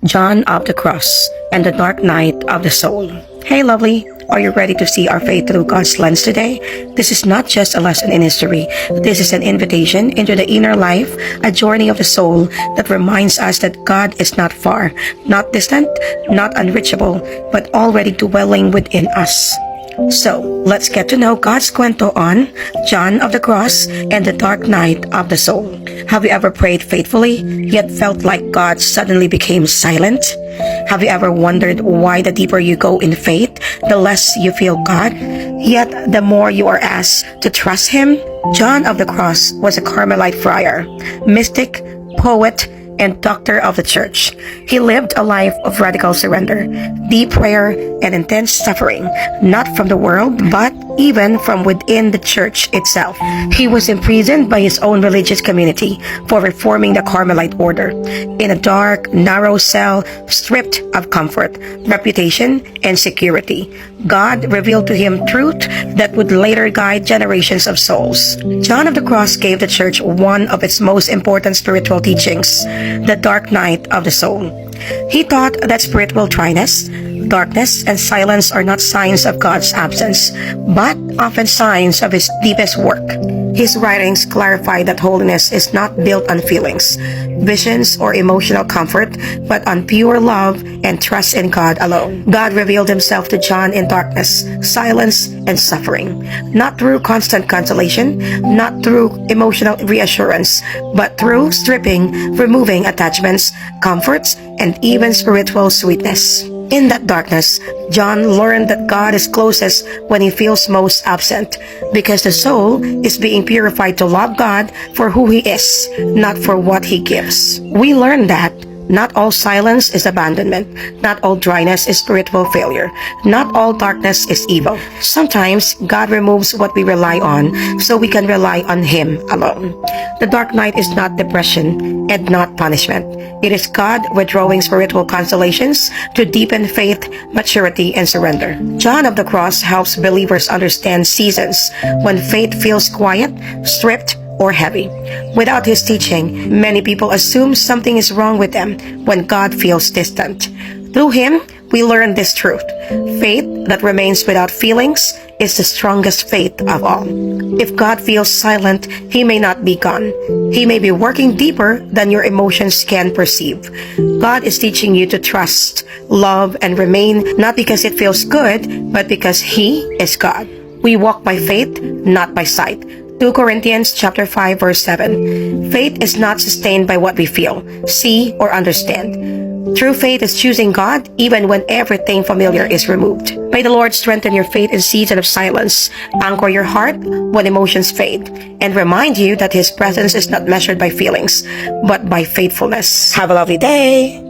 John of the Cross and the Dark Night of the Soul. Hey lovely, are you ready to see our faith through God's lens today? This is not just a lesson in history. This is an invitation into the inner life, a journey of the soul that reminds us that God is not far, not distant, not unreachable, but already dwelling within us. So, let's get to know God's kwento on John of the Cross and the Dark Night of the Soul. Have you ever prayed faithfully, yet felt like God suddenly became silent? Have you ever wondered why the deeper you go in faith, the less you feel God, yet the more you are asked to trust Him? John of the Cross was a Carmelite friar, mystic, poet, and doctor of the church. He lived a life of radical surrender, deep prayer, and intense suffering, not from the world, but even from within the church itself. He was imprisoned by his own religious community for reforming the Carmelite order, in a dark, narrow cell, stripped of comfort, reputation, and security. God revealed to him truth that would later guide generations of souls. John of the Cross gave the church one of its most important spiritual teachings, the dark night of the soul. He taught that spiritual dryness, darkness, and silence are not signs of God's absence, but often signs of His deepest work. His writings clarify that holiness is not built on feelings, visions, or emotional comfort, but on pure love and trust in God alone. God revealed Himself to John in darkness, silence, and suffering, not through constant consolation, not through emotional reassurance, but through stripping, removing attachments, comforts, and even spiritual sweetness. In that darkness, John learned that God is closest when he feels most absent, because the soul is being purified to love God for who He is, not for what He gives. We learn that not all silence is abandonment, not all dryness is spiritual failure, not all darkness is evil. Sometimes God removes what we rely on so we can rely on Him alone. The dark night is not depression and not punishment. It is God withdrawing spiritual consolations to deepen faith, maturity, and surrender. John of the Cross helps believers understand seasons when faith feels quiet, stripped, or heavy. Without his teaching, many people assume something is wrong with them when God feels distant. Through him, we learn this truth. Faith that remains without feelings is the strongest faith of all. If God feels silent, He may not be gone. He may be working deeper than your emotions can perceive. God is teaching you to trust, love, and remain, not because it feels good, but because He is God. We walk by faith, not by sight. 2 Corinthians chapter 5 verse 7. Faith is not sustained by what we feel, see, or understand. True faith is choosing God even when everything familiar is removed. May the Lord strengthen your faith in season of silence, anchor your heart when emotions fade, and remind you that His presence is not measured by feelings, but by faithfulness. Have a lovely day!